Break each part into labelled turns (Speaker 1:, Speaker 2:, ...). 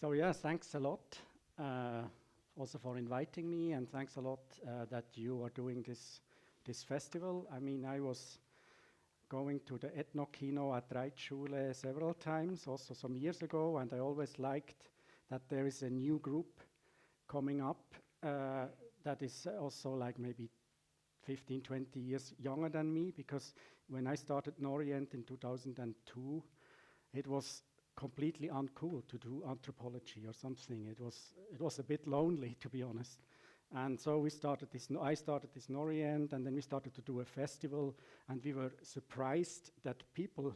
Speaker 1: So yeah, thanks a lot also for inviting me, and thanks a lot that you are doing this festival. I mean, I was going to the Ethnokino at Reitschule several times, also some years ago, and I always liked that there is a new group coming up that is also like maybe 15, 20 years younger than me, because when I started Norient in 2002, it was completely uncool to do anthropology or something. It was a bit lonely, to be honest. And so I started this Norient, and then we started to do a festival, and we were surprised that people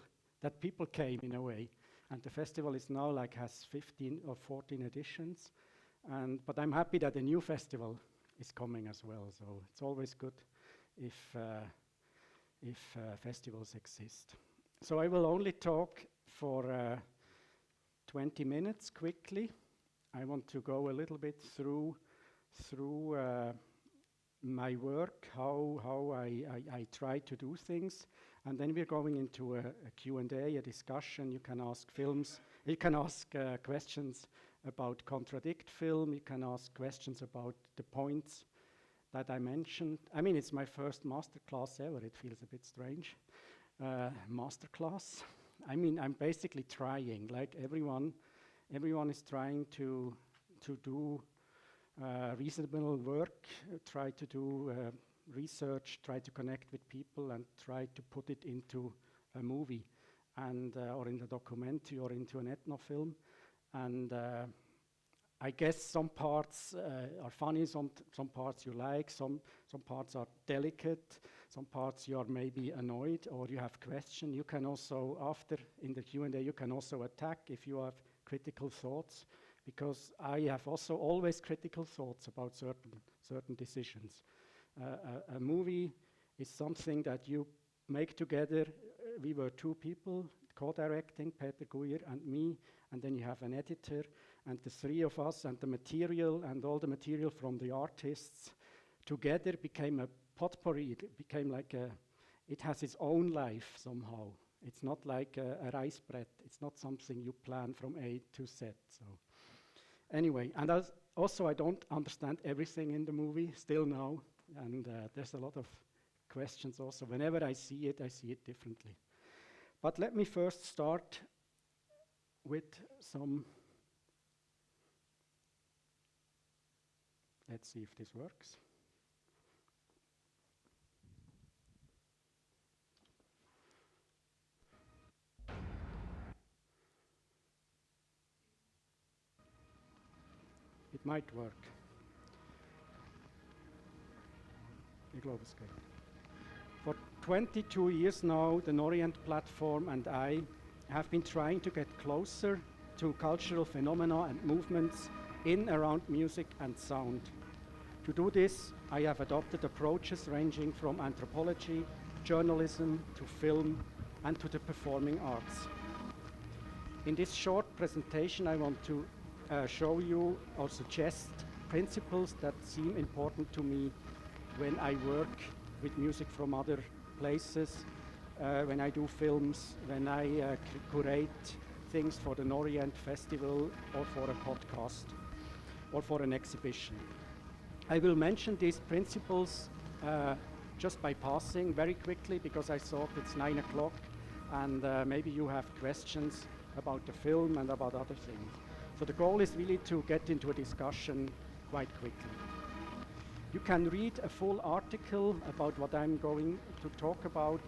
Speaker 1: came in a way. And the festival is now like has 15 or 14 editions. But I'm happy that a new festival is coming as well. So it's always good if festivals exist. So I will only talk for 20 minutes quickly. I want to go a little bit through my work, how I try to do things, and then we're going into a Q&A, a discussion. You can ask questions about contradict film. You can ask questions about the points that I mentioned. I mean, it's my first master class ever. It feels a bit strange. Master class. I mean, I'm basically trying, like everyone is trying to do reasonable work, try to do research, try to connect with people, and try to put it into a movie, and or in a documentary or into an ethnofilm. And I guess some parts are funny, some parts you like, some parts are delicate, some parts you are maybe annoyed or you have questions. You can also, after in the Q&A, you can also attack if you have critical thoughts, because I have also always critical thoughts about certain decisions. A movie is something that you make together. We were two people co-directing, Peter Guyer and me, and then you have an editor, and the three of us and the material and all the material from the artists together became a potpourri. It became like it has its own life somehow. It's not like a rice bread. It's not something you plan from A to Z. So anyway, and also I don't understand everything in the movie still now, and there's a lot of questions also. Whenever I see it differently. But let me first start with some, let's see if this works. It might work. Ich glaube, es geht. For 22 years now, the Norient platform and I have been trying to get closer to cultural phenomena and movements in, around music and sound. To do this, I have adopted approaches ranging from anthropology, journalism, to film, and to the performing arts. In this short presentation, I want to show you or suggest principles that seem important to me when I work with music from other places, when I do films, when I curate things for the Norient Festival or for a podcast or for an exhibition. I will mention these principles just by passing very quickly, because I thought it's 9 o'clock and maybe you have questions about the film and about other things. So the goal is really to get into a discussion quite quickly. You can read a full article about what I'm going to talk about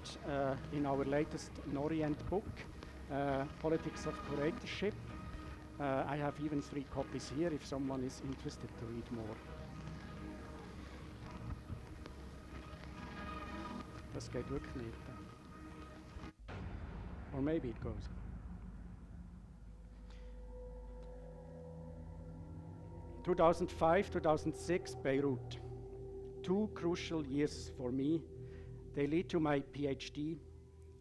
Speaker 1: in our latest Norient book, Politics of Curatorship. I have even 3 copies here if someone is interested to read more. Das geht wirklich nicht. Or maybe it goes. In 2005, 2006, Beirut. 2 crucial years for me. They lead to my PhD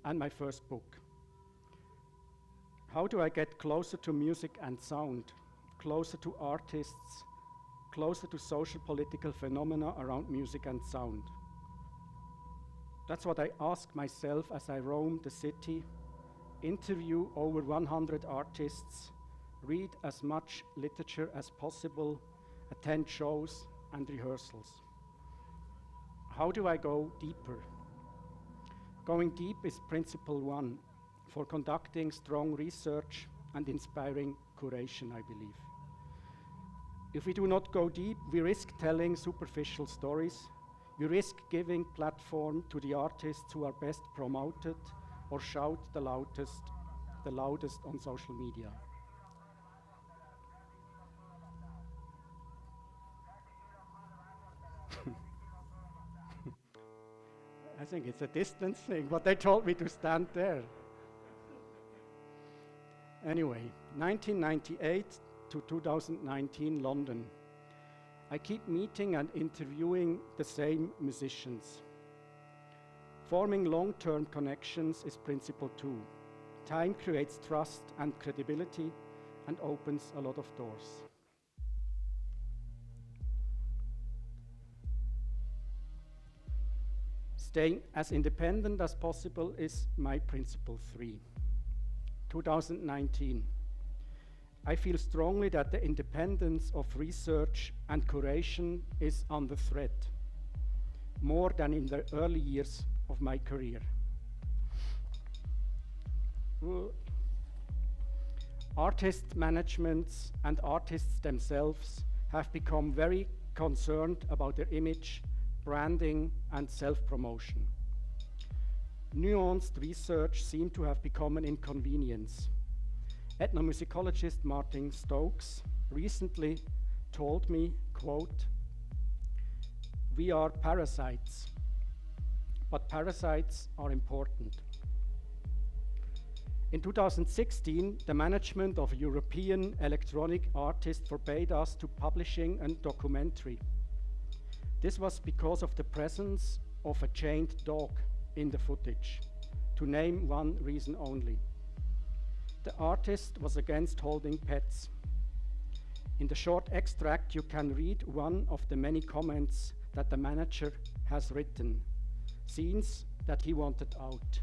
Speaker 1: and my first book. How do I get closer to music and sound, closer to artists, closer to social political phenomena around music and sound? That's what I ask myself as I roam the city, interview over 100 artists, read as much literature as possible, attend shows and rehearsals. How do I go deeper? Going deep is principle one for conducting strong research and inspiring curation, I believe. If we do not go deep, we risk telling superficial stories. We risk giving platform to the artists who are best promoted or shout the loudest on social media. I think it's a distance thing, but they told me to stand there. Anyway, 1998 to 2019 London. I keep meeting and interviewing the same musicians. Forming long-term connections is principle two. Time creates trust and credibility and opens a lot of doors. Staying as independent as possible is my principle three. 2019. I feel strongly that the independence of research and curation is under threat, more than in the early years of my career. Artist managements and artists themselves have become very concerned about their image, branding, and self-promotion. Nuanced research seemed to have become an inconvenience. Ethnomusicologist Martin Stokes recently told me, quote, "We are parasites, but parasites are important." In 2016, the management of a European electronic artist forbade us to publishing a documentary. This was because of the presence of a chained dog in the footage, to name one reason only. The artist was against holding pets. In the short extract, you can read one of the many comments that the manager has written, scenes that he wanted out.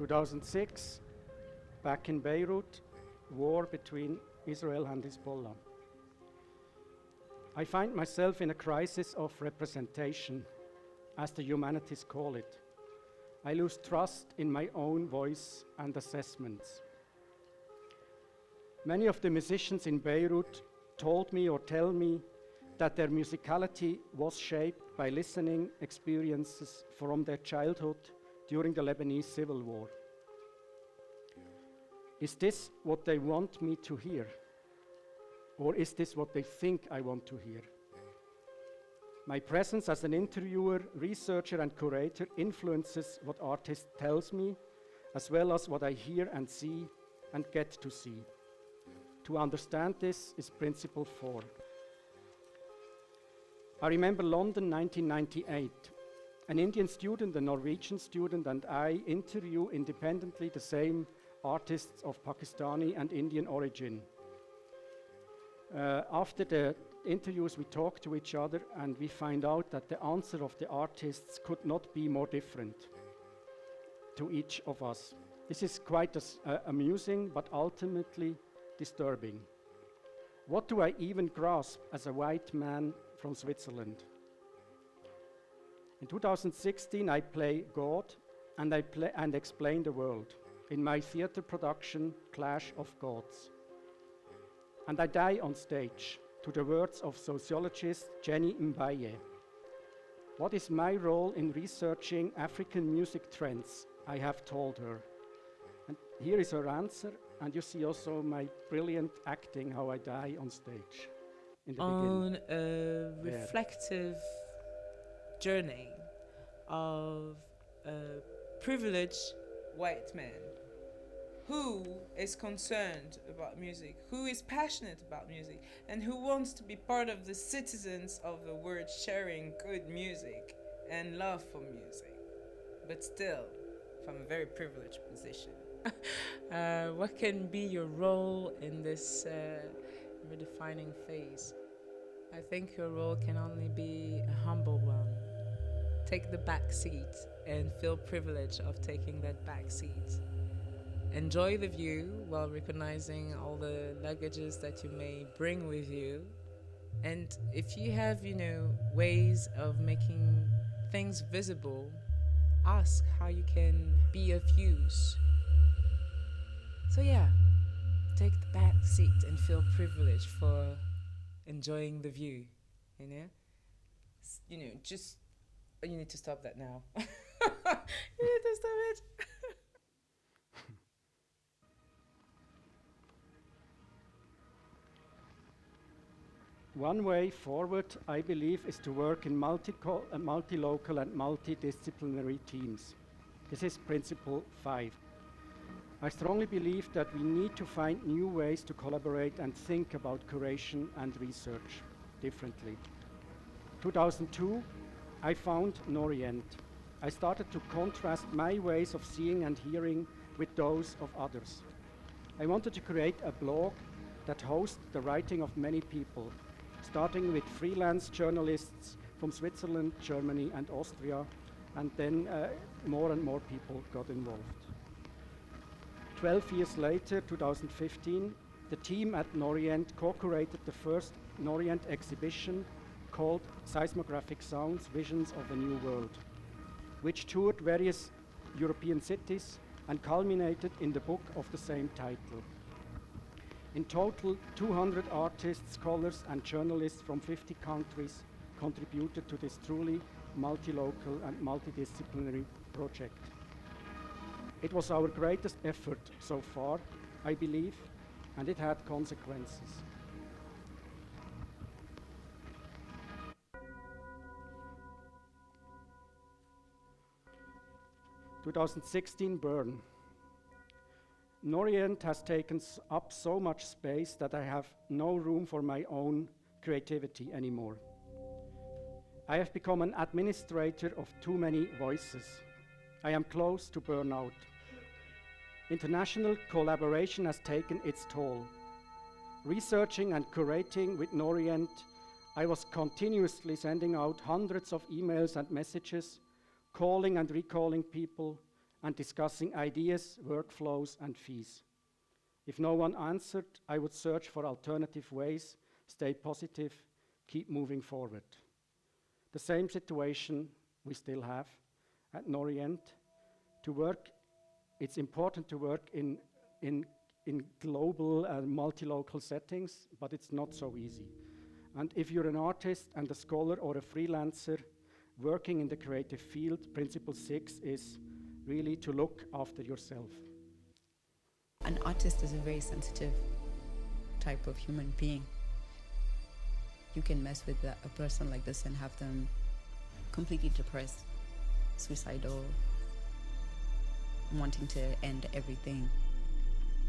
Speaker 1: In 2006, back in Beirut, war between Israel and Hezbollah. I find myself in a crisis of representation, as the humanities call it. I lose trust in my own voice and assessments. Many of the musicians in Beirut told me or tell me that their musicality was shaped by listening experiences from their childhood during the Lebanese civil war. Is this what they want me to hear? Or is this what they think I want to hear? My presence as an interviewer, researcher, and curator influences what artist tells me, as well as what I hear and see and get to see. To understand this is principle 4. I remember London 1998. An Indian student, a Norwegian student, and I interview independently the same artists of Pakistani and Indian origin. After the interviews, we talk to each other and we find out that the answer of the artists could not be more different to each of us. This is quite amusing, but ultimately disturbing. What do I even grasp as a white man from Switzerland? In 2016, I play God and I explain the world in my theater production, Clash of Gods. And I die on stage to the words of sociologist Jenny Mbaye. What is my role in researching African music trends? I have told her. And here is her answer, and you see also my brilliant acting, how I die on stage in the beginning.
Speaker 2: On a reflective journey of a privileged white man who is concerned about music, who is passionate about music, and who wants to be part of the citizens of the world sharing good music and love for music, but still from a very privileged position. What can be your role in this redefining phase? I think your role can only be a humble one. Take the back seat and feel privileged of taking that back seat. Enjoy the view while recognizing all the luggages that you may bring with you. And if you have, ways of making things visible, ask how you can be of use. So yeah, take the back seat and feel privileged for enjoying the view, you need to stop that now. You need to stop it.
Speaker 1: One way forward, I believe, is to work in multi-local and multidisciplinary teams. This is principle 5. I strongly believe that we need to find new ways to collaborate and think about curation and research differently. 2002, I found Norient. I started to contrast my ways of seeing and hearing with those of others. I wanted to create a blog that hosts the writing of many people, starting with freelance journalists from Switzerland, Germany, and Austria, and then more and more people got involved. 12 years later, 2015, the team at Norient co-curated the first Norient exhibition called Seismographic Sounds, Visions of a New World, which toured various European cities and culminated in the book of the same title. In total, 200 artists, scholars, and journalists from 50 countries contributed to this truly multi-local and multidisciplinary project. It was our greatest effort so far, I believe, and it had consequences. In 2016, Bern. Norient has taken up so much space that I have no room for my own creativity anymore. I have become an administrator of too many voices. I am close to burnout. International collaboration has taken its toll. Researching and curating with Norient, I was continuously sending out hundreds of emails and messages, calling and recalling people, and discussing ideas, workflows, and fees. If no one answered, I would search for alternative ways, stay positive, keep moving forward. The same situation we still have at Norient. To work, it's important to work in global and multi-local settings, but it's not so easy. And if you're an artist and a scholar or a freelancer working in the creative field, principle 6 is really to look after yourself.
Speaker 3: An artist is a very sensitive type of human being. You can mess with a person like this and have them completely depressed, suicidal, wanting to end everything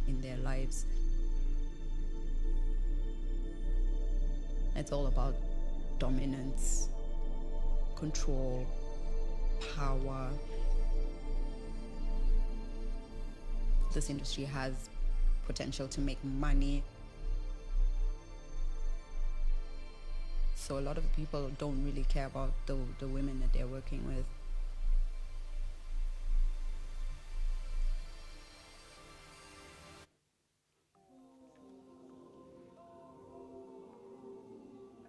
Speaker 3: in their lives. It's all about dominance, control, power. This industry has potential to make money. So a lot of people don't really care about the women that they're working with.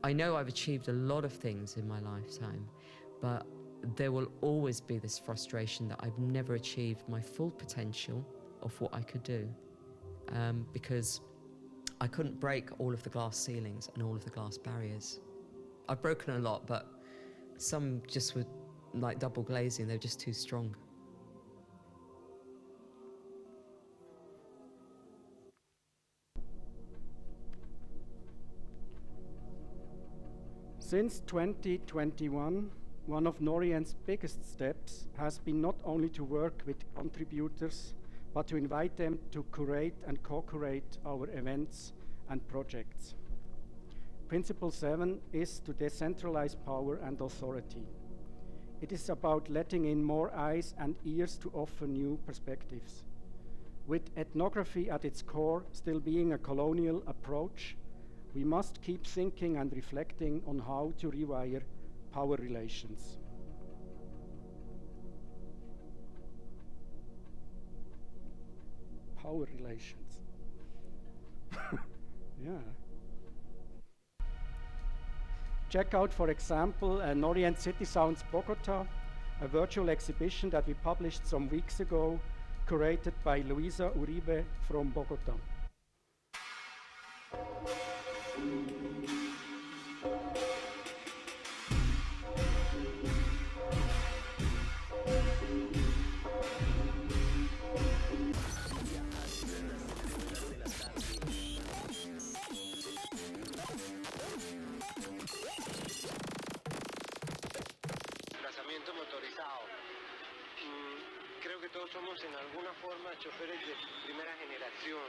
Speaker 4: I know I've achieved a lot of things in my lifetime, but there will always be this frustration that I've never achieved my full potential of what I could do, because I couldn't break all of the glass ceilings and all of the glass barriers. I've broken a lot, but some just were like double glazing, they were just too strong.
Speaker 1: Since 2021, one of Norient's biggest steps has been not only to work with contributors, but to invite them to curate and co-curate our events and projects. Principle 7 is to decentralize power and authority. It is about letting in more eyes and ears to offer new perspectives. With ethnography at its core still being a colonial approach, we must keep thinking and reflecting on how to rewire power relations. Power relations. Yeah. Check out, for example, Norient City Sounds Bogota, a virtual exhibition that we published some weeks ago, curated by Luisa Uribe from Bogota.
Speaker 5: Creo que todos somos en alguna forma choferes de primera generación.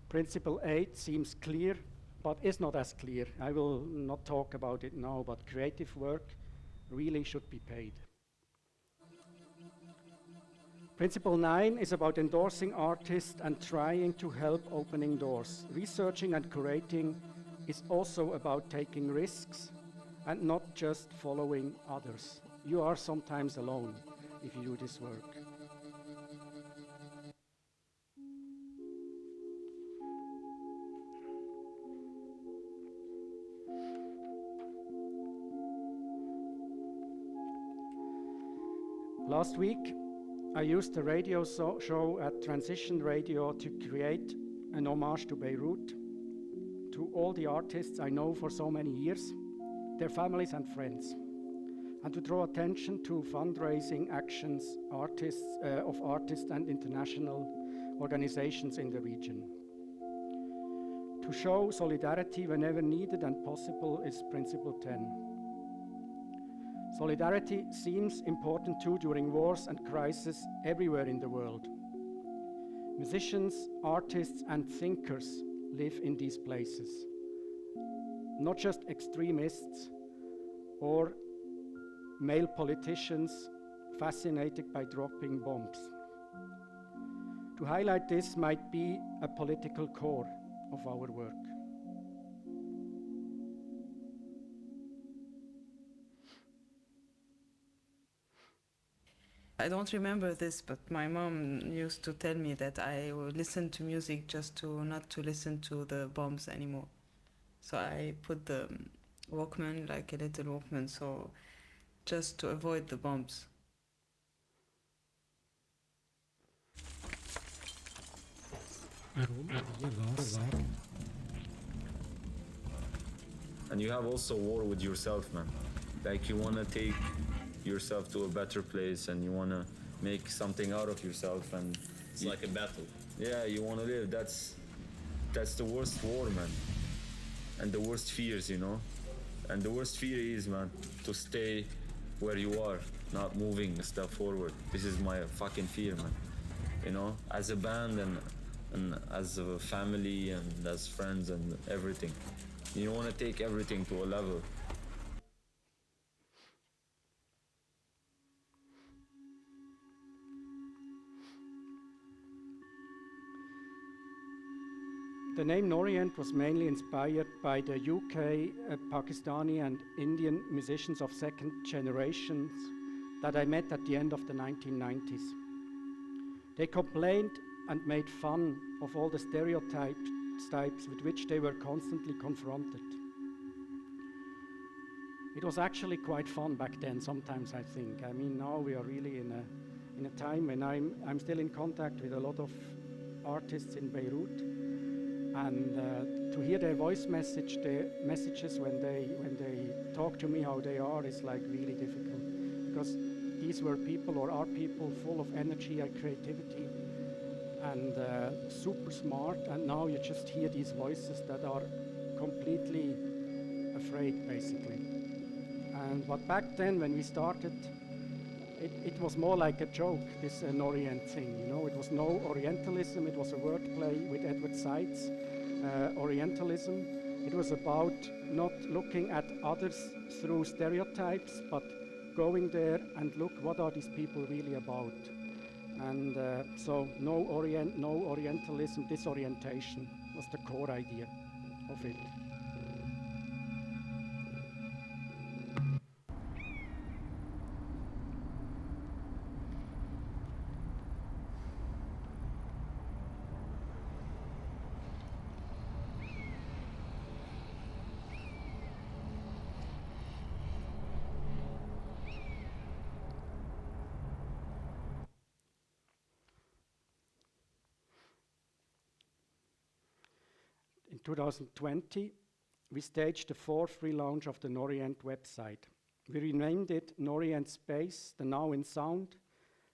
Speaker 1: Principle 8 seems clear, but is not as clear. I will not talk about it now, but creative work really should be paid. Principle 9 is about endorsing artists and trying to help opening doors. Researching and curating is also about taking risks and not just following others. You are sometimes alone if you do this work. Last week, I used a radio show at Transition Radio to create an homage to Beirut, to all the artists I know for so many years, their families and friends, and to draw attention to fundraising actions of artists and international organizations in the region. To show solidarity whenever needed and possible is Principle 10. Solidarity seems important too during wars and crises everywhere in the world. Musicians, artists, and thinkers live in these places, not just extremists or male politicians fascinated by dropping bombs. To highlight this might be a political core of our work.
Speaker 6: I don't remember this, but my mom used to tell me that I would listen to music just to not to listen to the bombs anymore. So I put the Walkman, like a little Walkman, so just to avoid the bombs.
Speaker 7: And you have also war with yourself, man. Like you want to take yourself to a better place and you want to make something out of yourself, and
Speaker 8: it's like a battle.
Speaker 7: Yeah, you want to live. That's the worst war, man. And the worst fears, you know. And the worst fear is, man, to stay where you are, not moving a step forward. This is my fucking fear, man. You know, as a band and as a family and as friends and everything. You want to take everything to a level.
Speaker 1: The name Norient was mainly inspired by the UK, Pakistani and Indian musicians of second generations that I met at the end of the 1990s. They complained and made fun of all the stereotypes with which they were constantly confronted. It was actually quite fun back then, sometimes I think. I mean, now we are really in a time when I'm still in contact with a lot of artists in Beirut. And to hear their voice messages when they talk to me how they are is like really difficult, because these were people or are people full of energy and creativity and super smart, and now you just hear these voices that are completely afraid basically. But back then when we started, it was more like a joke, this Orient thing, you know. It was no Orientalism, it was a wordplay with Edward Said's Orientalism. It was about not looking at others through stereotypes, but going there and look what are these people really about. And so no Orientalism, disorientation was the core idea of it. In 2020, we staged the 4th relaunch of the Norient website. We renamed it Norient Space, the Now in Sound,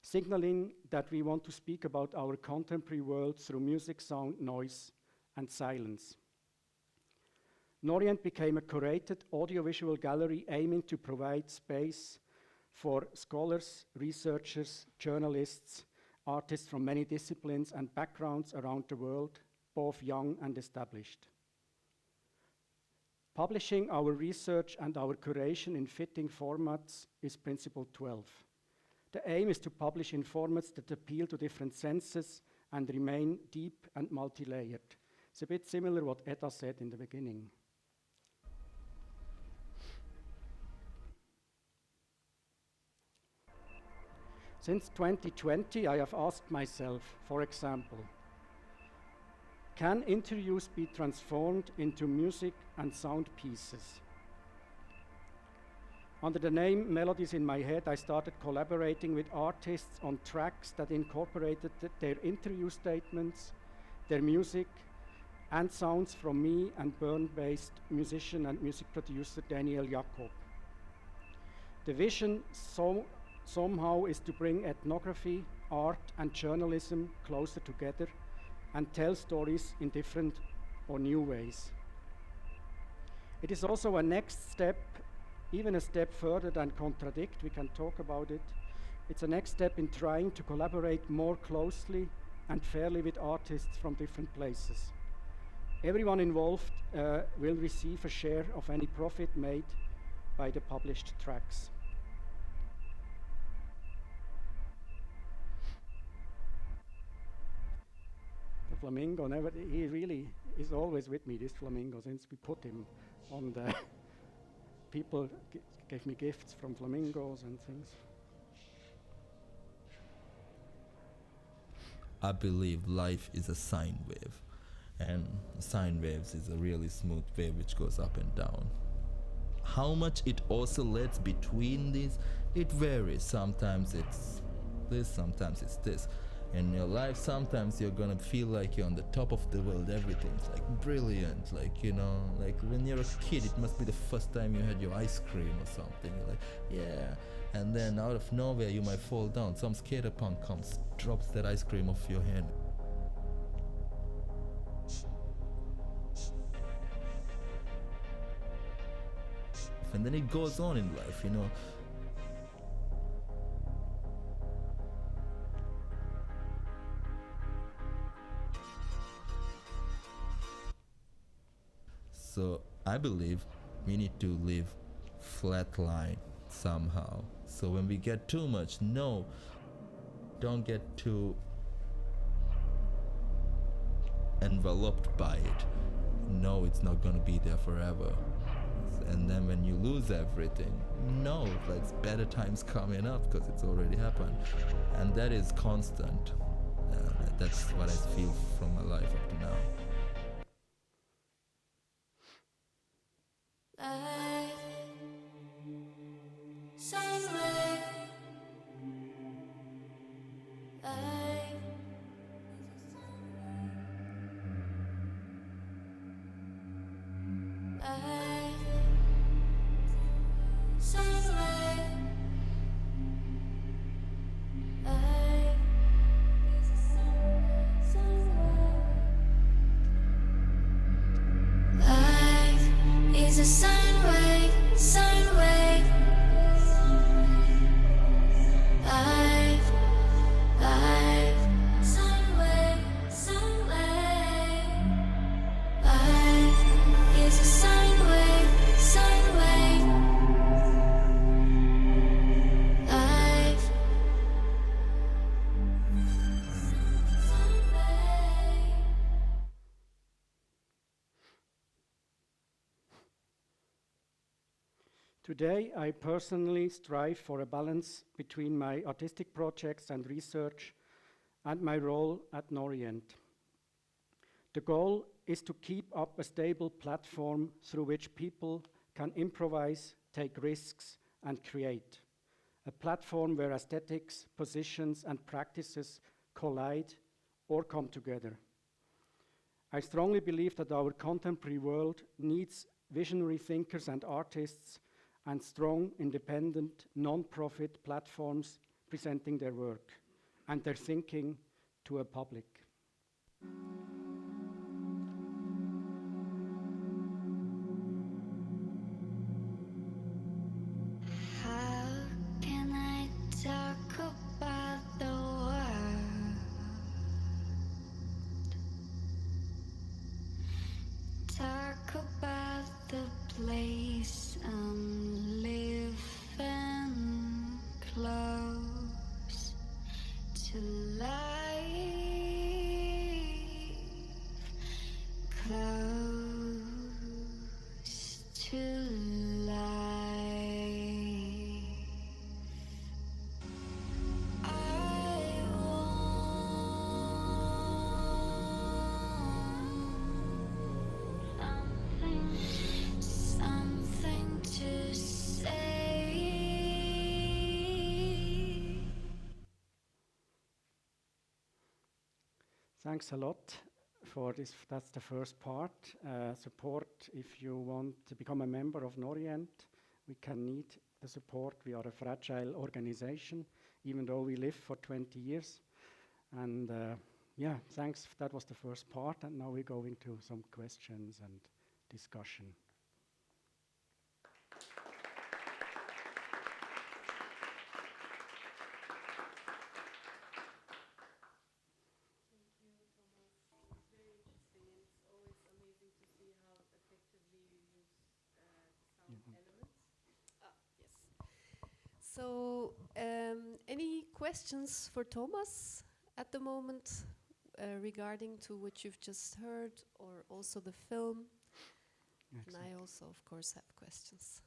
Speaker 1: signaling that we want to speak about our contemporary world through music, sound, noise, and silence. Norient became a curated audiovisual gallery aiming to provide space for scholars, researchers, journalists, artists from many disciplines and backgrounds around the world, both young and established. Publishing our research and our curation in fitting formats is principle 12. The aim is to publish in formats that appeal to different senses and remain deep and multi-layered. It's a bit similar what Etta said in the beginning. Since 2020, I have asked myself, for example, can interviews be transformed into music and sound pieces? Under the name Melodies in My Head, I started collaborating with artists on tracks that incorporated their interview statements, their music, and sounds from me and Bern-based musician and music producer Daniel Jakob. The vision somehow is to bring ethnography, art, and journalism closer together and tell stories in different or new ways. It is also a next step, even a step further than contradict, we can talk about it. It's a next step in trying to collaborate more closely and fairly with artists from different places. Everyone involved will receive a share of any profit made by the published tracks. The flamingo, he really is always with me, this flamingo, since we put him on the... People gave me gifts from flamingos and things.
Speaker 8: I believe life is a sine wave, and sine waves is a really smooth wave which goes up and down. How much it oscillates between these, it varies. Sometimes it's this, sometimes it's this. In your life, sometimes you're gonna feel like you're on the top of the world, everything's like brilliant, like, you know, like when you're a kid, it must be the first time you had your ice cream or something, you're like, yeah, and then out of nowhere you might fall down, some skater punk comes, drops that ice cream off your head. And then it goes on in life, you know. So I believe we need to live flatline somehow. So when we get too much, no, don't get too enveloped by it. No, it's not gonna be there forever. And then when you lose everything, no, like better times coming up because it's already happened. And that is constant. That's what I feel from my life up to now.
Speaker 9: Is a sine wave, sine wave. Life, life, sine wave, sine wave. Life is a sine wave, sine wave. Life, sine wave.
Speaker 1: Today, I personally strive for a balance between my artistic projects and research and my role at Norient. The goal is to keep up a stable platform through which people can improvise, take risks, and create. A platform where aesthetics, positions, and practices collide or come together. I strongly believe that our contemporary world needs visionary thinkers and artists and strong, independent, non-profit platforms presenting their work and their thinking to a public.
Speaker 9: How can I talk about the world? Talk about the place I'm living close to life, close to life. I want something to say.
Speaker 1: Thanks a lot for this. That's the first part. Support if you want to become a member of Norient. We can need the support. We are a fragile organization, even though we live for 20 years. And yeah, thanks. That was the first part. And now we go into some questions and discussion.
Speaker 10: So, any questions for Thomas at the moment regarding to what you've just heard, or also the film?
Speaker 1: Excellent.
Speaker 10: And I also, of course, have questions.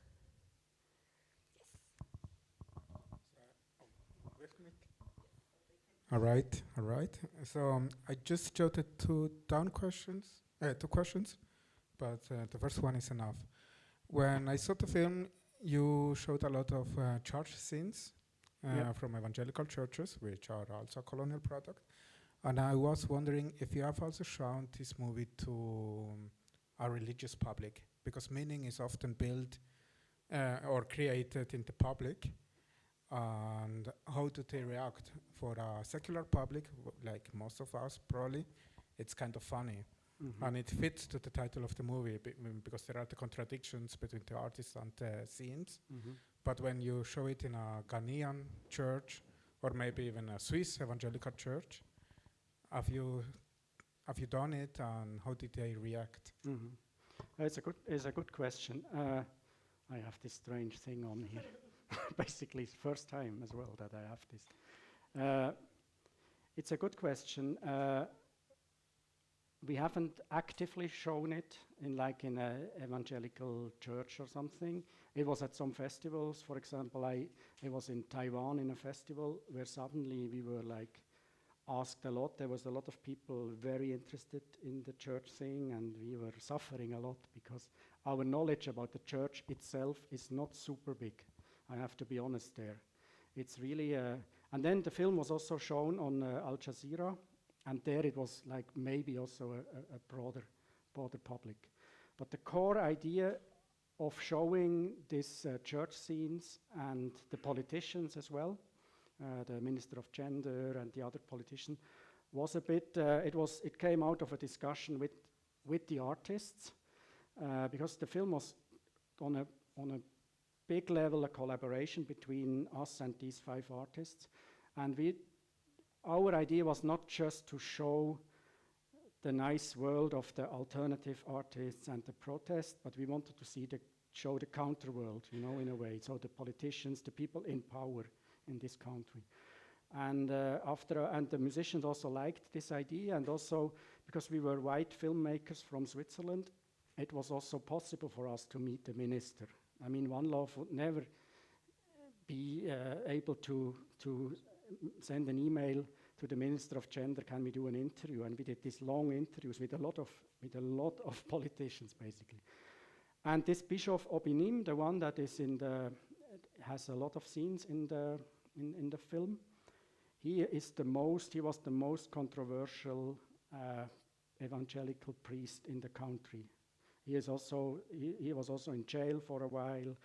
Speaker 11: All right, all right. So I just jotted two questions, but the first one is enough. When I saw the film, you showed a lot of church scenes from evangelical churches, which are also a colonial product. And I was wondering if you have also shown this movie to a religious public, because meaning is often built or created in the public. And how do they react? For a secular public, like most of us probably, it's kind of funny.
Speaker 1: Mm-hmm.
Speaker 11: And it fits to the title of the movie because there are the contradictions between the artists and the scenes.
Speaker 1: Mm-hmm.
Speaker 11: But when you show it in a Ghanaian church, or maybe even a Swiss evangelical church, have you done it, and how did they react?
Speaker 1: Mm-hmm. It's a good question. I have this strange thing on here. Basically, it's the first time as well that I have this. It's a good question. We haven't actively shown it in an evangelical church or something. It was at some festivals. For example, I was in Taiwan in a festival where suddenly we were asked a lot. There was a lot of people very interested in the church thing, and we were suffering a lot because our knowledge about the church itself is not super big. I have to be honest there. It's really, and then the film was also shown on Al Jazeera, and there it was maybe also a broader public. But the core idea of showing these church scenes and the politicians as well, the Minister of Gender and the other politician, was a bit, it came out of a discussion with the artists, because the film was on a big level a collaboration between us and these 5 artists. And our idea was not just to show the nice world of the alternative artists and the protest, but we wanted to show the counter world, you know, in a way. So the politicians, the people in power in this country. And and the musicians also liked this idea, and also because we were white filmmakers from Switzerland, it was also possible for us to meet the minister. I mean, One Love would never be able to send an email to the Minister of Gender, can we do an interview? And we did these long interviews with a lot of politicians, basically. And this Bishop Obinim, the one that is has a lot of scenes in the film, he was the most controversial evangelical priest in the country. He was also in jail for a while,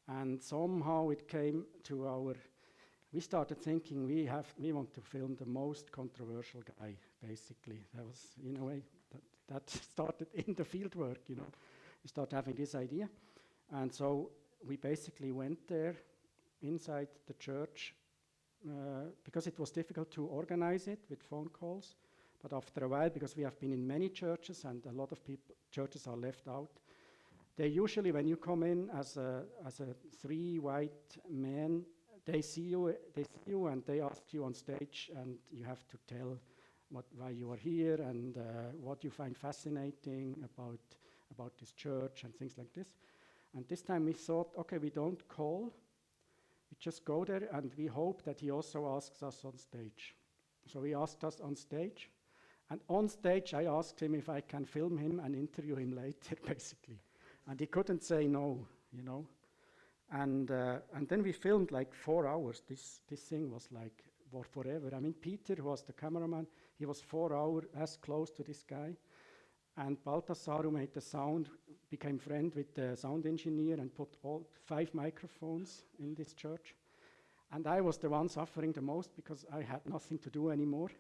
Speaker 1: and somehow it came to we started thinking we want to film the most controversial guy, basically. That was, in a way, that started in the field work, you know. We started having this idea, and so we basically went there inside the church, because it was difficult to organize it with phone calls. But after a while, because we have been in many churches and a lot of churches are left out, they usually, when you come in as a 3 white men, they see you and they ask you on stage, and you have to tell why you are here and what you find fascinating about this church and things like this. And this time we thought, okay, we don't call, we just go there, and we hope that he also asks us on stage. So he asked us on stage, and on stage I asked him if I can film him and interview him later, basically. And he couldn't say no, you know. And then we filmed like 4 hours. This thing was like forever. I mean, Peter, who was the cameraman, he was 4 hours as close to this guy. And Baltasar, who made the sound, became friend with the sound engineer and put all 5 microphones in this church. And I was the one suffering the most because I had nothing to do anymore.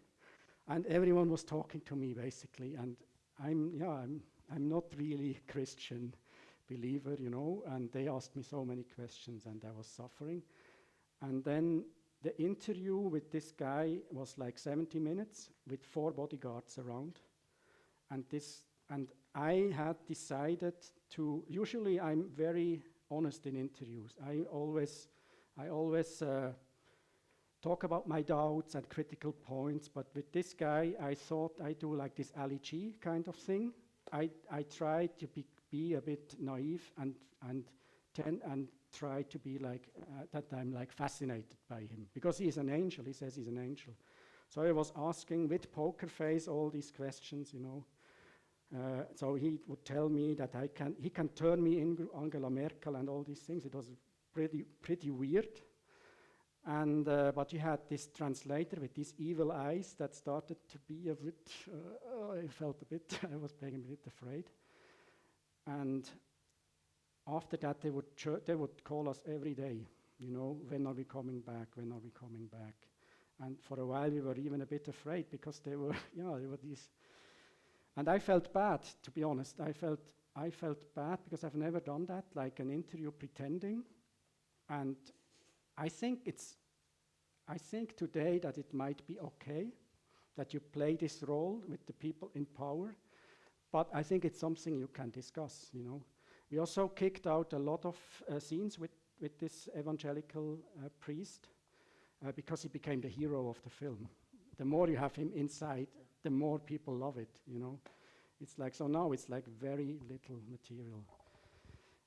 Speaker 1: And everyone was talking to me, basically. And I'm not really Christian believer, you know, and they asked me so many questions and I was suffering. And then the interview with this guy was like 70 minutes with 4 bodyguards around. And I had decided to, usually I'm very honest in interviews. I always talk about my doubts and critical points, but with this guy, I thought I'd do like this Ali G kind of thing. I tried to be a bit naive and try to be like that I'm like fascinated by him because he's an angel. He says he's an angel. So I was asking with poker face all these questions, you know. So he would tell me that he can turn me into Angela Merkel and all these things. It was pretty weird. And but you had this translator with these evil eyes that started to be a bit. I felt a bit. I was being a bit afraid. And after that, they would call us every day. You know, when are we coming back? When are we coming back? And for a while, we were even a bit afraid because they were these. And I felt bad, to be honest. I felt bad because I've never done that, like an interview pretending. And I think today that it might be okay that you play this role with the people in power, but I think it's something you can discuss, you know. We also kicked out a lot of scenes with this evangelical priest because he became the hero of the film. The more you have him inside, the more people love it, you know. It's like, so now it's like very little material.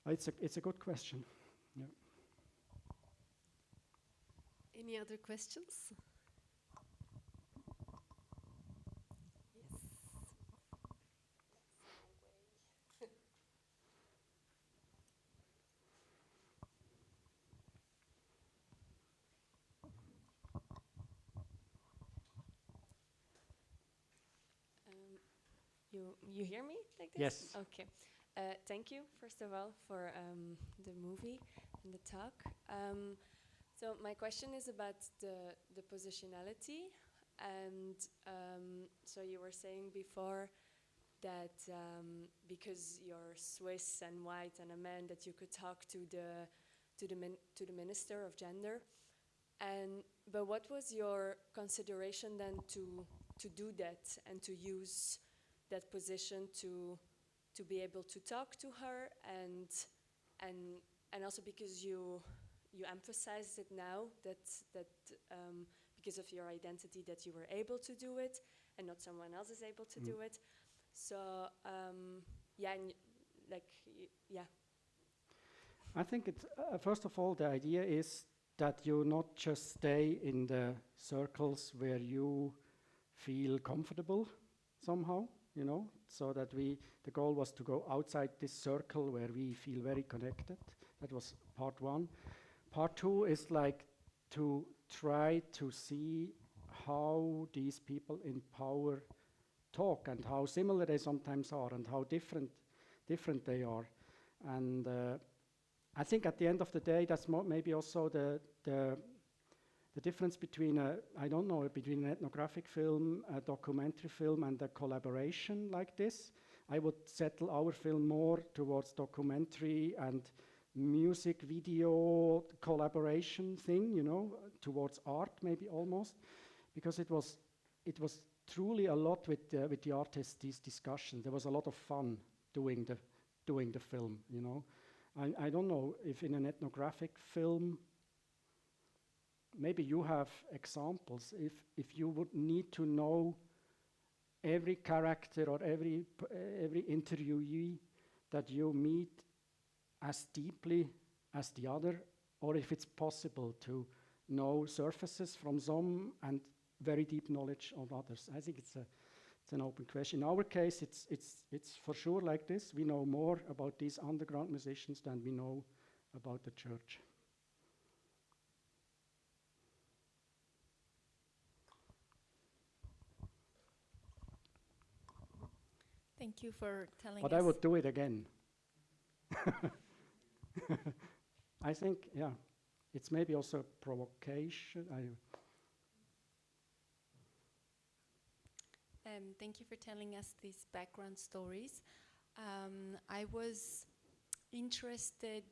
Speaker 1: It's a good question, yeah.
Speaker 10: Any other questions? Yes.
Speaker 12: You hear me like this?
Speaker 1: Yes.
Speaker 12: Okay. Thank you, first of all, for the movie and the talk. So my question is about the positionality, and so you were saying before that because you're Swiss and white and a man, that you could talk to the Minister of Gender. But what was your consideration then to do that and to use that position to be able to talk to her, and also because you emphasized it now that because of your identity that you were able to do it and not someone else is able to do it. So yeah, and yeah.
Speaker 1: I think it's first of all, the idea is that you not just stay in the circles where you feel comfortable somehow, you know, so that the goal was to go outside this circle where we feel very connected. That was part one. Part two is like to try to see how these people in power talk and how similar they sometimes are and how different they are. And I think at the end of the day, that's maybe also the difference between between an ethnographic film, a documentary film, and a collaboration like this. I would settle our film more towards documentary and music video collaboration thing, you know, towards art maybe almost, because it was truly a lot with the artists, these discussions. There was a lot of fun doing the film, you know. I don't know if in an ethnographic film, maybe you have examples, if you would need to know every character or every interviewee that you meet as deeply as the other, or if it's possible to know surfaces from some and very deep knowledge of others. I think it's an open question. In our case, it's for sure like this. We know more about these underground musicians than we know about the church.
Speaker 13: Thank you for telling
Speaker 1: But
Speaker 13: us.
Speaker 1: I would do it again. I think, yeah, it's maybe also a provocation.
Speaker 13: Thank you for telling us these background stories. I was interested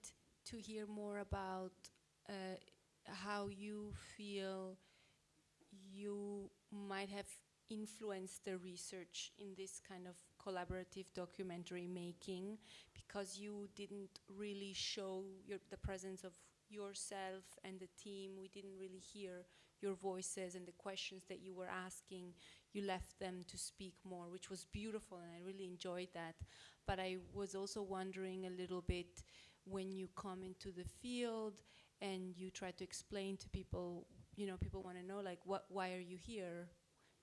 Speaker 13: to hear more about how you feel you might have influenced the research in this kind of collaborative documentary making, because you didn't really show the presence of yourself and the team. We didn't really hear your voices and the questions that you were asking. You left them to speak more, which was beautiful, and I really enjoyed that. But I was also wondering a little bit, when you come into the field and you try to explain to people, you know, people want to know, like, why are you here?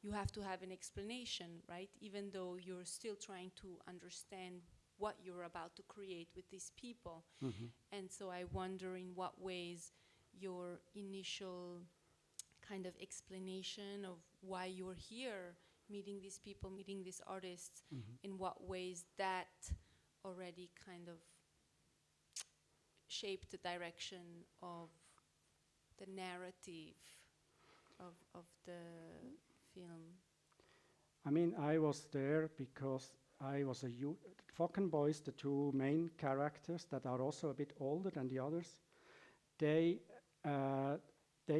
Speaker 13: You have to have an explanation, right? Even though you're still trying to understand what you're about to create with these people.
Speaker 1: Mm-hmm.
Speaker 13: And so I wonder in what ways your initial kind of explanation of why you're here, meeting these people, meeting these artists, in what ways that already kind of shaped the direction of the narrative of the film.
Speaker 1: I mean, I was there because I was Focken Boys, the two main characters that are also a bit older than the others. They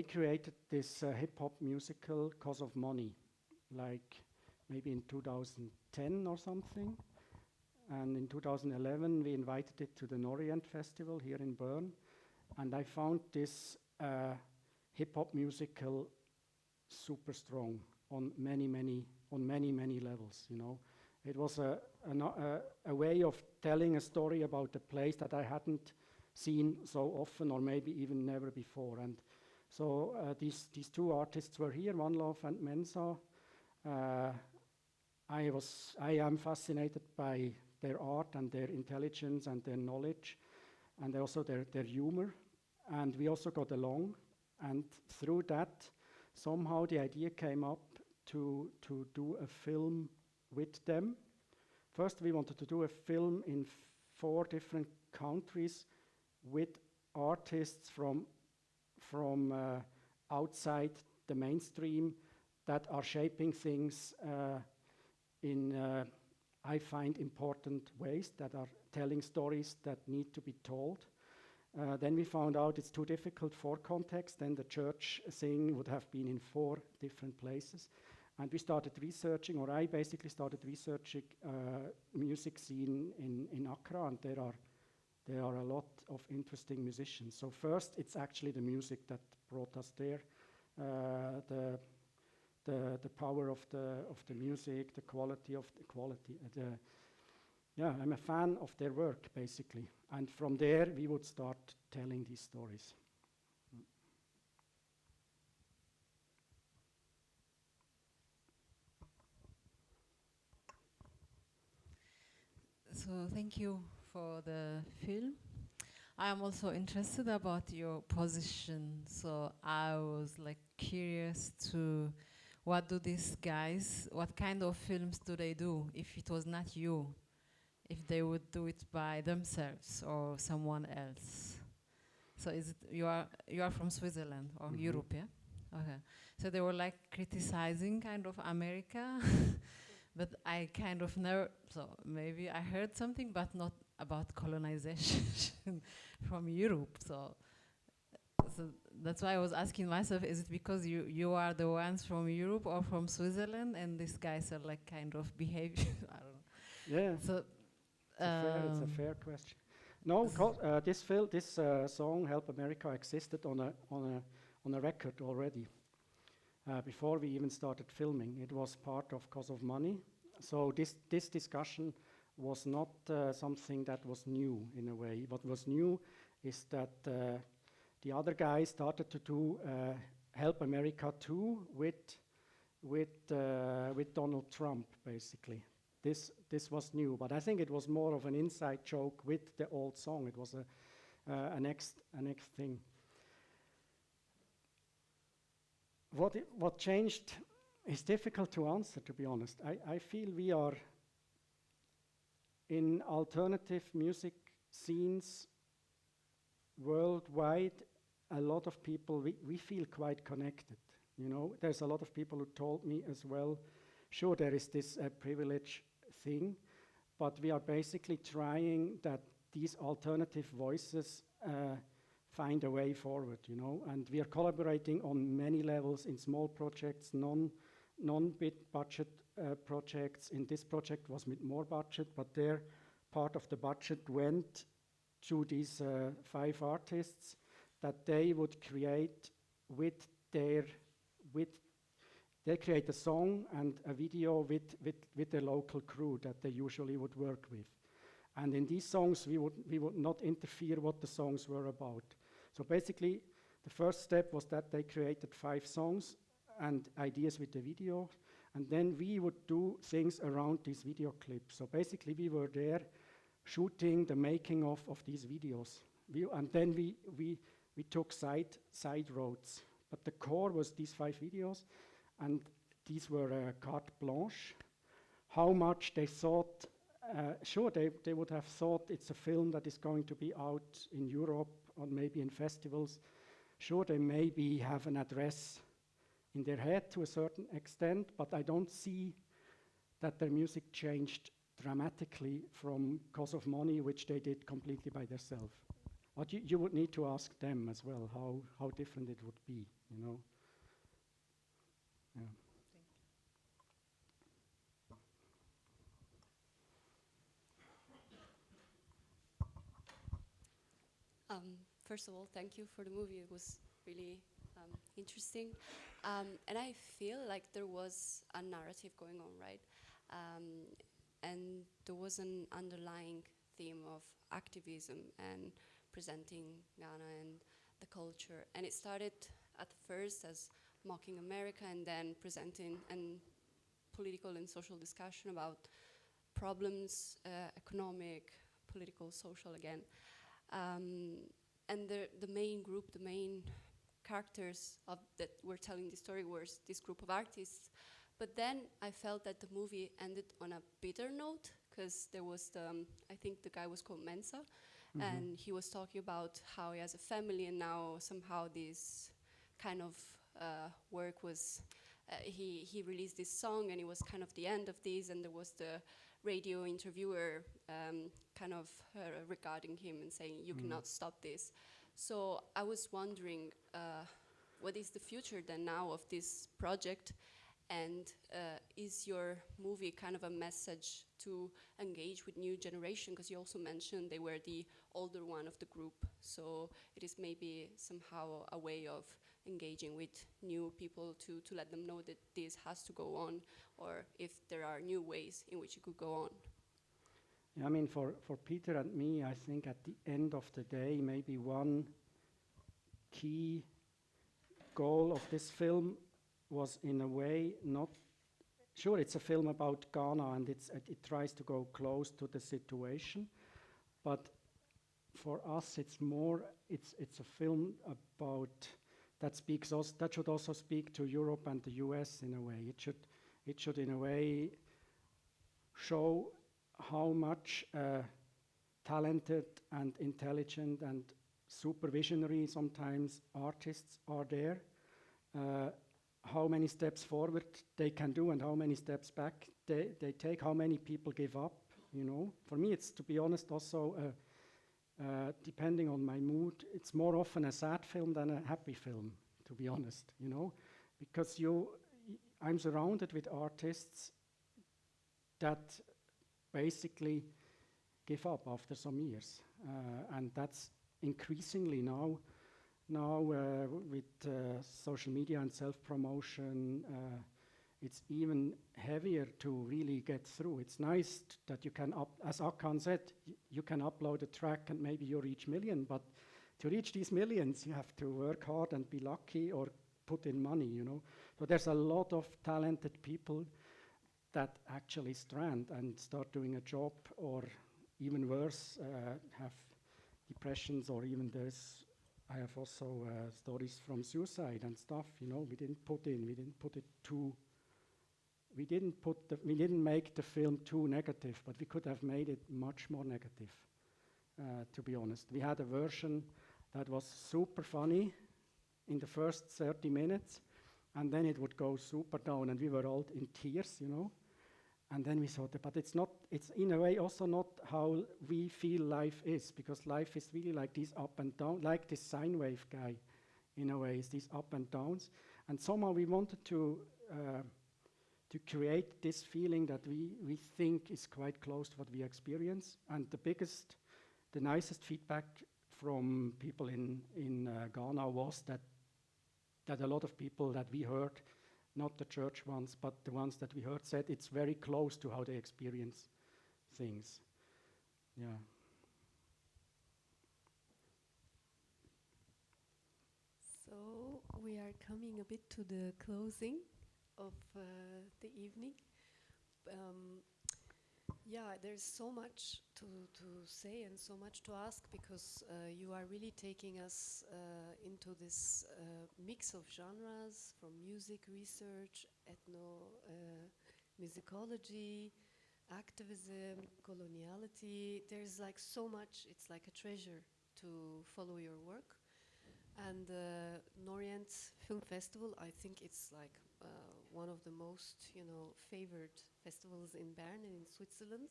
Speaker 1: created this hip-hop musical because of money, like maybe in 2010 or something. And in 2011, we invited it to the Norient Festival here in Bern. And I found this hip-hop musical super strong on many levels, you know. It was a way of telling a story about a place that I hadn't seen so often, or maybe even never before. And so these two artists were here, One Love and Mensa. I am fascinated by their art and their intelligence and their knowledge, and also their humor. And we also got along. And through that, somehow the idea came up to do a film with them. first we wanted to do a film in 4 different countries with artists from outside the mainstream that are shaping things in, I find, important ways, that are telling stories that need to be told. Then we found out it's too difficult for context, then the church thing would have been in 4 different places. And we started researching, or I basically started researching music scene in Accra, and there are a lot of interesting musicians. So first, it's actually the music that brought us there. The power of the music, the quality of the quality. Yeah, I'm a fan of their work, basically. And from there, we would start telling these stories.
Speaker 14: So thank you for the film. I am also interested about your position. So I was like curious to what do these guys, what kind of films do they do if it was not you? If they would do it by themselves or someone else. So is it you are from Switzerland or Europe, yeah? Okay. So they were like criticizing kind of America, but I kind of never, so maybe I heard something, but not about colonization from Europe. So that's why I was asking myself, is it because you are the ones from Europe or from Switzerland and these guys are like kind of behavior, I don't know.
Speaker 1: Yeah.
Speaker 14: So
Speaker 1: It's a fair question. No, this song "Help America" existed on a record already before we even started filming. It was part of "Cause of Money." So this discussion was not something that was new in a way. What was new is that the other guys started to do "Help America" too with Donald Trump, basically. This was new, but I think it was more of an inside joke with the old song. It was a next thing. What changed is difficult to answer, to be honest. I feel we are in alternative music scenes worldwide. A lot of people, we feel quite connected. You know, there's a lot of people who told me as well, sure, there is this privilege thing, but we are basically trying that these alternative voices find a way forward, you know, and we are collaborating on many levels in small projects, non-big budget projects. In this project was with more budget, but there part of the budget went to these 5 artists that they would create they create a song and a video with the local crew that they usually would work with. And in these songs, we would not interfere what the songs were about. So basically, the first step was that they created 5 songs and ideas with the video, and then we would do things around these video clips. So basically, we were there shooting the making of these videos. And then we took side roads. But the core was these 5 videos, and these were carte blanche. How much they thought, sure, they would have thought it's a film that is going to be out in Europe or maybe in festivals. Sure, they maybe have an address in their head to a certain extent, but I don't see that their music changed dramatically from "Cause of Money," which they did completely by themselves. But you would need to ask them as well how different it would be, you know. Yeah.
Speaker 15: First of all, thank you for the movie. It was really interesting. And I feel like there was a narrative going on, right? And there was an underlying theme of activism and presenting Ghana and the culture. And it started at first as mocking America and then presenting and political and social discussion about problems, economic, political, social again. And the main group, the main characters that were telling the story was this group of artists. But then I felt that the movie ended on a bitter note because there was I think the guy was called Mensa,
Speaker 1: Mhm.
Speaker 15: and he was talking about how he has a family, and now somehow this kind of work was. He released this song, and it was kind of the end of this, and there was the radio interviewer kind of regarding him and saying, "You cannot stop this." So I was wondering, what is the future then now of this project? And is your movie kind of a message to engage with new generation? Because you also mentioned they were the older one of the group. So it is maybe somehow a way of engaging with new people to let them know that this has to go on, or if there are new ways in which it could go on.
Speaker 1: Yeah, I mean, for Peter and me, I think at the end of the day, maybe one key goal of this film was in a way not, sure, it's a film about Ghana and it tries to go close to the situation, but for us it's more, it's a film about, that should also speak to Europe and the US in a way. It should in a way show how much talented and intelligent and super visionary sometimes artists are there, how many steps forward they can do and how many steps back they take, how many people give up, you know. For me, it's, to be honest, also depending on my mood, it's more often a sad film than a happy film, to be honest, you know, because I'm surrounded with artists that basically give up after some years, and that's increasingly now with social media and self-promotion, it's even heavier to really get through. It's nice that you can, as Akan said, you can upload a track and maybe you reach million, but to reach these millions, you have to work hard and be lucky or put in money, you know. So there's a lot of talented people that actually strand and start doing a job, or even worse, have depressions, or even I have also stories from suicide and stuff, you know. We didn't make the film too negative, but we could have made it much more negative, to be honest. We had a version that was super funny in the first 30 minutes, and then it would go super down, and we were all in tears, you know. And then we thought, but it's in a way also not how we feel life is, because life is really like these up and down, like this sine wave guy, in a way, is these up and downs. And somehow we wanted to create this feeling that we think is quite close to what we experience. And the nicest feedback from people in Ghana was that a lot of people that we heard, not the church ones, but the ones that we heard, said it's very close to how they experience things. Yeah.
Speaker 10: So we are coming a bit to the closing of the evening. Yeah, there's so much to say and so much to ask, because you are really taking us into this mix of genres, from music research, ethnomusicology, activism, coloniality. There's like so much. It's like a treasure to follow your work. And Norient Film Festival, I think it's like one of the most, favored festivals in Bern and in Switzerland,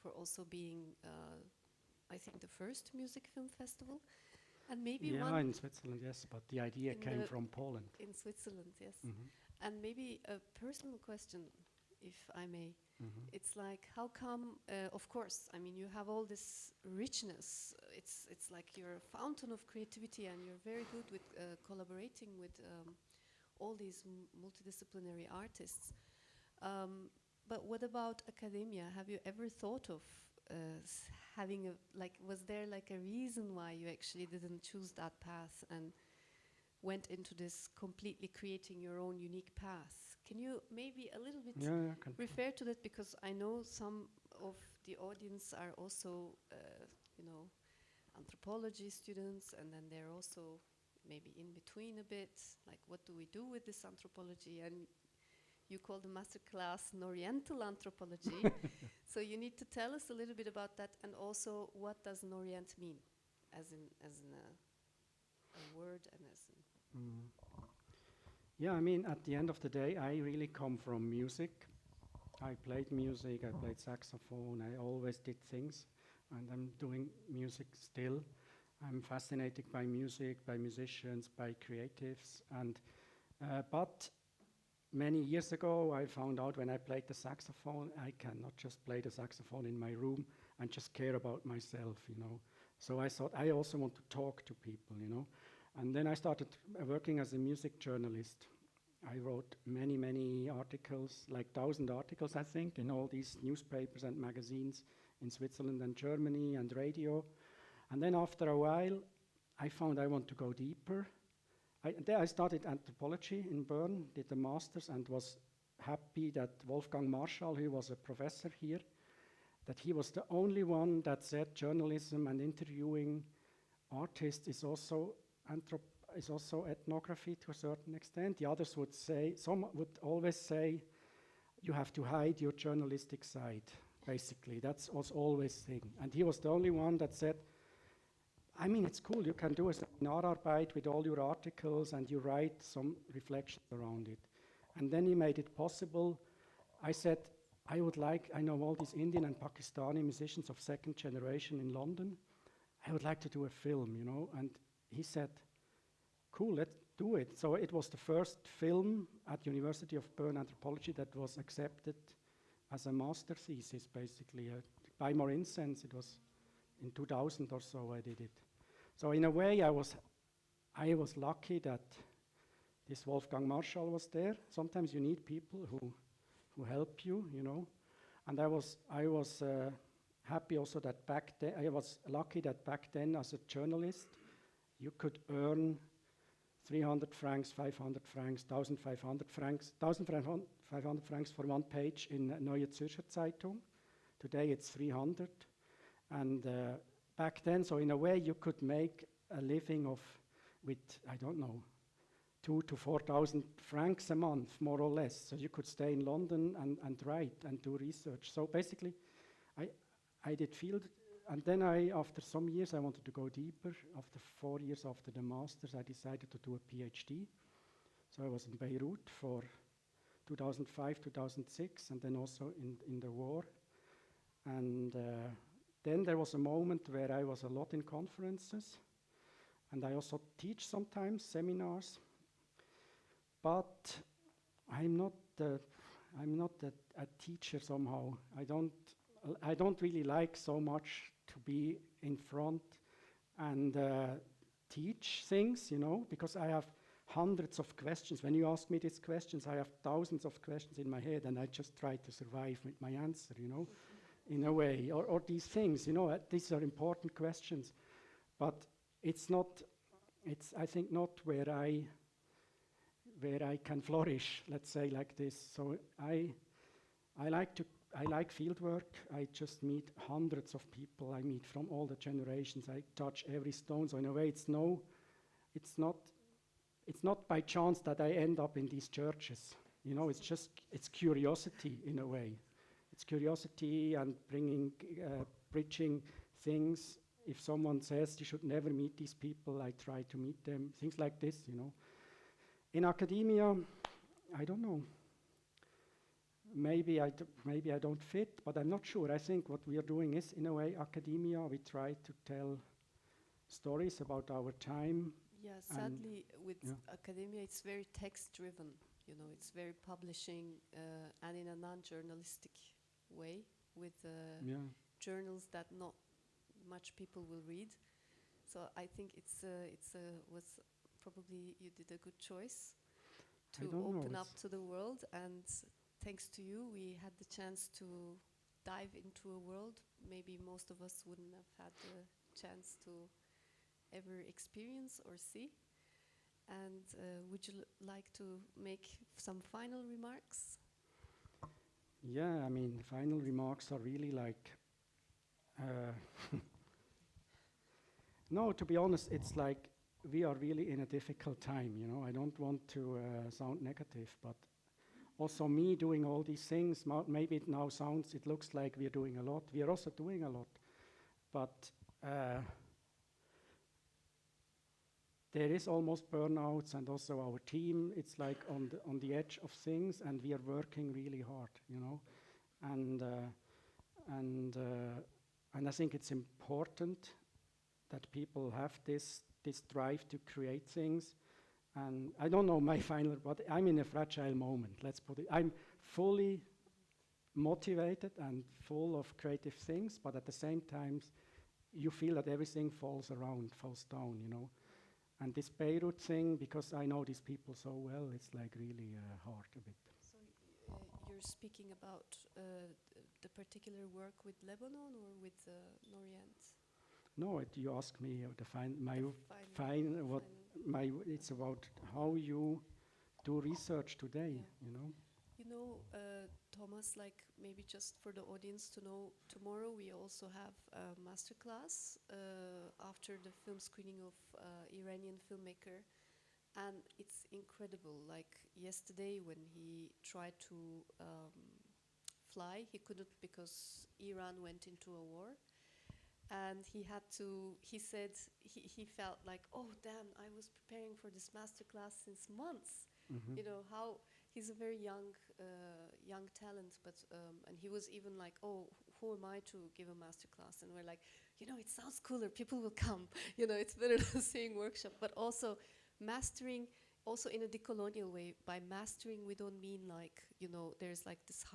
Speaker 10: for also being, I think, the first music film festival. And maybe
Speaker 1: in Switzerland, yes, but the idea came from Poland.
Speaker 10: In Switzerland, yes.
Speaker 1: Mm-hmm.
Speaker 10: And maybe a personal question, if I may.
Speaker 1: Mm-hmm.
Speaker 10: It's like, how come, of course, I mean, you have all this richness. It's like you're a fountain of creativity, and you're very good with collaborating with all these multidisciplinary artists. But what about academia? Have you ever thought of having was there like a reason why you actually didn't choose that path and went into this completely creating your own unique path? Can you maybe a little bit refer to that? Because I know some of the audience are also, anthropology students, and then they're also maybe in between a bit, like, what do we do with this anthropology? And you call the masterclass Oriental anthropology. So you need to tell us a little bit about that, and also what does Orient mean, as in a word and as in.
Speaker 1: Yeah, I mean, at the end of the day, I really come from music. I played music, I played saxophone, I always did things, and I'm doing music still. I'm fascinated by music, by musicians, by creatives, and but many years ago I found out when I played the saxophone, I cannot just play the saxophone in my room and just care about myself, you know. So I thought I also want to talk to people, you know. And then I started working as a music journalist. I wrote many articles, like 1,000 articles, I think, in all these newspapers and magazines in Switzerland and Germany and radio. And then after a while, I found I want to go deeper. There I studied anthropology in Bern, did the master's, and was happy that Wolfgang Marschall, who was a professor here, that he was the only one that said journalism and interviewing artists is also ethnography to a certain extent. The others would say, some would always say, you have to hide your journalistic side, basically. That was always thing. And he was the only one that said, I mean, it's cool, you can do a Seminararbeit with all your articles and you write some reflections around it. And then he made it possible. I said, I know all these Indian and Pakistani musicians of second generation in London. I would like to do a film, you know. And he said, cool, let's do it. So it was the first film at University of Bern Anthropology that was accepted as a master thesis, basically. By More Incense, it was in 2000 or so I did it. So in a way, I was lucky that this Wolfgang Marschall was there. Sometimes you need people who help you, you know. And I was happy also that back then, I was lucky that back then as a journalist, you could earn 300 francs, 500 francs, 1,500 francs, 1,500 francs for one page in Neue Zürcher Zeitung. Today it's 300. And back then, so in a way, you could make a living with, I don't know, 2,000 to 4,000 francs a month, more or less. So you could stay in London and write and do research. So basically, I did field, and then after some years, I wanted to go deeper. After 4 years after the masters, I decided to do a PhD. So I was in Beirut for 2005, 2006, and then also in the war. And then there was a moment where I was a lot in conferences, and I also teach sometimes seminars. But I'm not a teacher somehow. I don't really like so much to be in front and teach things, you know, because I have hundreds of questions. When you ask me these questions, I have thousands of questions in my head, and I just try to survive with my answer, you know. In a way, or these things, you know, these are important questions, but it's I think not where I can flourish, let's say like this. So I like field work. I just meet hundreds of people. I meet from all the generations. I touch every stone. So in a way, it's not by chance that I end up in these churches. You know, it's curiosity in a way. It's curiosity and bridging things. If someone says you should never meet these people, I try to meet them. Things like this, you know. In academia, I don't know. Maybe I don't fit, but I'm not sure. I think what we are doing is, in a way, academia. We try to tell stories about our time.
Speaker 10: Yeah, sadly, with academia, it's very text-driven. You know, it's very publishing and in a non-journalistic way with journals that not much people will read. So I think was probably you did a good choice to open up to the world, and thanks to you, we had the chance to dive into a world maybe most of us wouldn't have had the chance to ever experience or see. And would you like to make some final remarks?
Speaker 1: Yeah, I mean, final remarks are really like, no, to be honest, it's like we are really in a difficult time, you know. I don't want to sound negative, but also me doing all these things, maybe it now sounds, it looks like we're doing a lot. We are also doing a lot. But there is almost burnouts, and also our team, it's like on the edge of things, and we are working really hard, you know. And I think it's important that people have this drive to create things. And I don't know my final, but I'm in a fragile moment, let's put it. I'm fully motivated and full of creative things, but at the same time, you feel that everything falls down, you know. And this Beirut thing, because I know these people so well, it's like really hard a bit.
Speaker 10: So you're speaking about the particular work with Lebanon or with Norient?
Speaker 1: No, you ask me it's about how you do research today, you know.
Speaker 10: You know, Thomas, like maybe just for the audience to know, tomorrow we also have a masterclass after the film screening of Iranian filmmaker, and it's incredible. Like yesterday when he tried to fly, he couldn't because Iran went into a war. And he said he felt like, oh damn, I was preparing for this masterclass since months.
Speaker 1: Mm-hmm.
Speaker 10: You know, how he's a very young talent, but and he was even like, oh, who am I to give a masterclass? And we're like, you know, it sounds cooler, people will come. You know, it's better than saying workshop. But also mastering, also in a decolonial way. By mastering, we don't mean like, you know, there's like this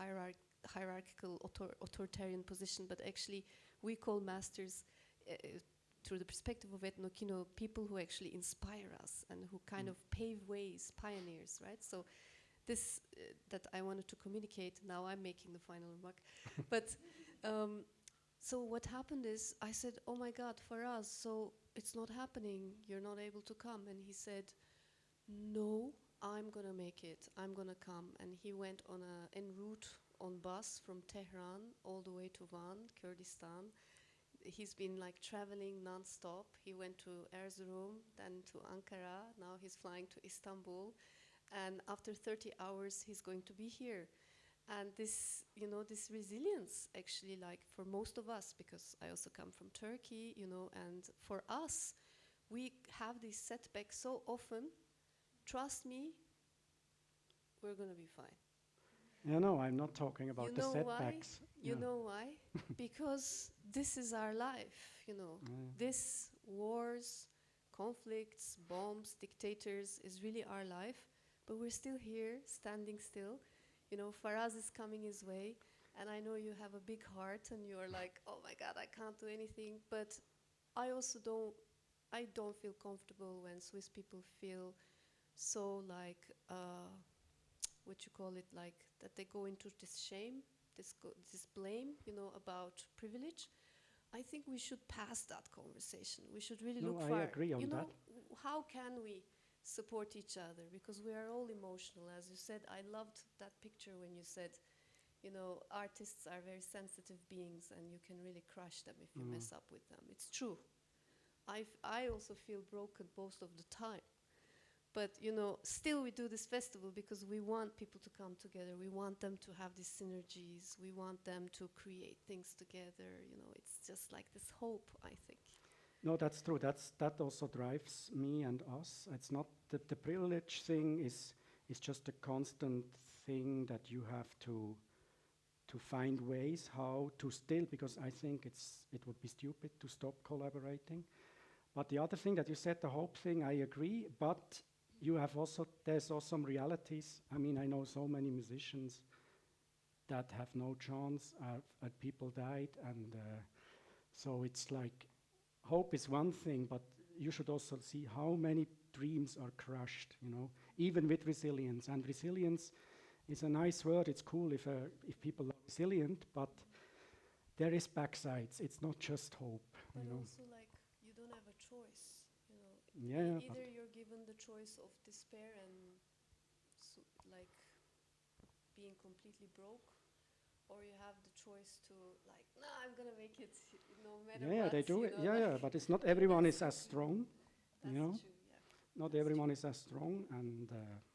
Speaker 10: hierarchical authoritarian position, but actually we call masters, through the perspective of Ethnokino, people who actually inspire us and who kind of pave ways, pioneers, right? So this, that I wanted to communicate, now I'm making the final remark. But so what happened is, I said, oh my God, Faraz, so it's not happening, you're not able to come. And he said, no, I'm gonna make it, I'm gonna come. And he went en route on bus from Tehran all the way to Van, Kurdistan. He's been like traveling non-stop. He went to Erzurum, then to Ankara. Now he's flying to Istanbul. And after 30 hours, he's going to be here. And this, you know, this resilience actually, like for most of us, because I also come from Turkey, you know, and for us, we have these setbacks so often. Trust me, we're gonna be fine.
Speaker 1: Yeah, no, I'm not talking about the setbacks.
Speaker 10: You know why? Because this is our life, you know. This wars, conflicts, bombs, dictators is really our life. But we're still here, standing still. You know, Faraz is coming his way. And I know you have a big heart and you're like, oh my God, I can't do anything. But I also don't feel comfortable when Swiss people feel so like, what you call it, like that they go into this shame, this blame, you know, about privilege. I think we should pass that conversation. We should really look for,
Speaker 1: I agree on that.
Speaker 10: How can we support each other? Because we are all emotional. As you said, I loved that picture when you said, you know, artists are very sensitive beings and you can really crush them if you mess up with them. It's true. I also feel broken most of the time. But, you know, still we do this festival because we want people to come together. We want them to have these synergies. We want them to create things together. You know, it's just like this hope, I think.
Speaker 1: No, that's true. That also drives me and us. It's not the privilege thing is just a constant thing that you have to find ways how to still, because I think it would be stupid to stop collaborating. But the other thing that you said, the hope thing, I agree. But there's also some realities. I mean, I know so many musicians that have no chance, people died, and so it's like, hope is one thing, but you should also see how many dreams are crushed, you know, even with resilience. And resilience is a nice word, it's cool if people are resilient, but there is backsides, it's not just hope,
Speaker 10: but
Speaker 1: you know.
Speaker 10: Also like, you don't have a choice, you know.
Speaker 1: Yeah,
Speaker 10: either you're given the choice of despair and like being completely broke, or you have the choice to like, no, I'm gonna make it no matter what.
Speaker 1: Yeah, they do it.
Speaker 10: Know,
Speaker 1: Yeah,
Speaker 10: like
Speaker 1: yeah, but it's not everyone is as strong, you know.
Speaker 10: True, yeah.
Speaker 1: Not everyone is as strong, and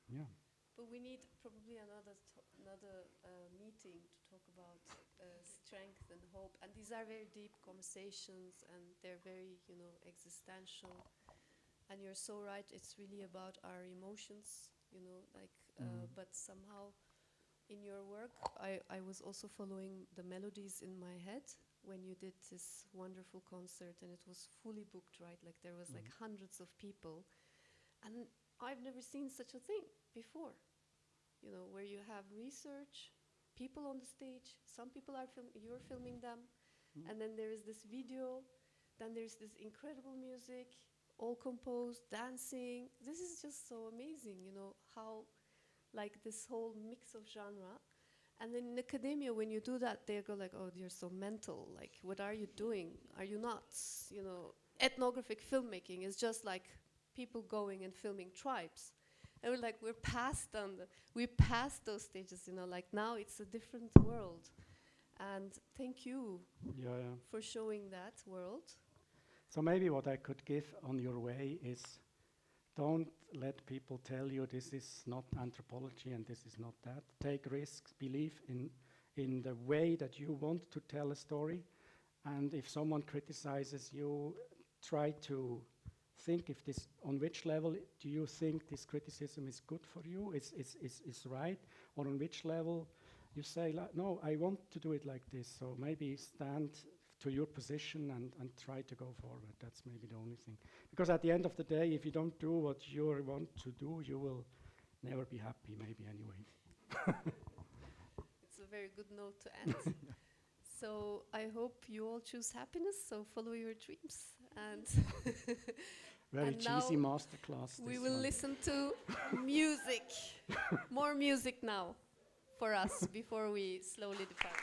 Speaker 1: yeah.
Speaker 10: But we need probably another another meeting to talk about strength and hope. And these are very deep conversations, and they're very, existential. And you're so right, it's really about our emotions, but somehow in your work, I was also following the melodies in my head when you did this wonderful concert, and it was fully booked, right? Like there was like hundreds of people. And I've never seen such a thing before, where you have research, people on the stage, some people are you're filming them, and then there is this video, then there's this incredible music, all composed, dancing. This is just so amazing, how like this whole mix of genre. And then in academia, when you do that, they go like, oh, you're so mental. Like, what are you doing? Are you nuts? Ethnographic filmmaking is just like people going and filming tribes. And we're like, we're past those stages, like now it's a different world. And thank you for showing that world.
Speaker 1: So maybe what I could give on your way is, don't let people tell you this is not anthropology and this is not that. Take risks, believe in the way that you want to tell a story. And if someone criticizes you, try to think if this, on which level do you think this criticism is good for you, is right, or on which level you say, like, no, I want to do it like this. So maybe stand to your position and try to go forward. That's maybe the only thing. Because at the end of the day, if you don't do what you want to do, you will never be happy, maybe anyway.
Speaker 10: It's a very good note to end. So I hope you all choose happiness, so follow your dreams. And
Speaker 1: very
Speaker 10: and
Speaker 1: cheesy masterclass.
Speaker 10: We will listen to music. More music now for us before we slowly depart.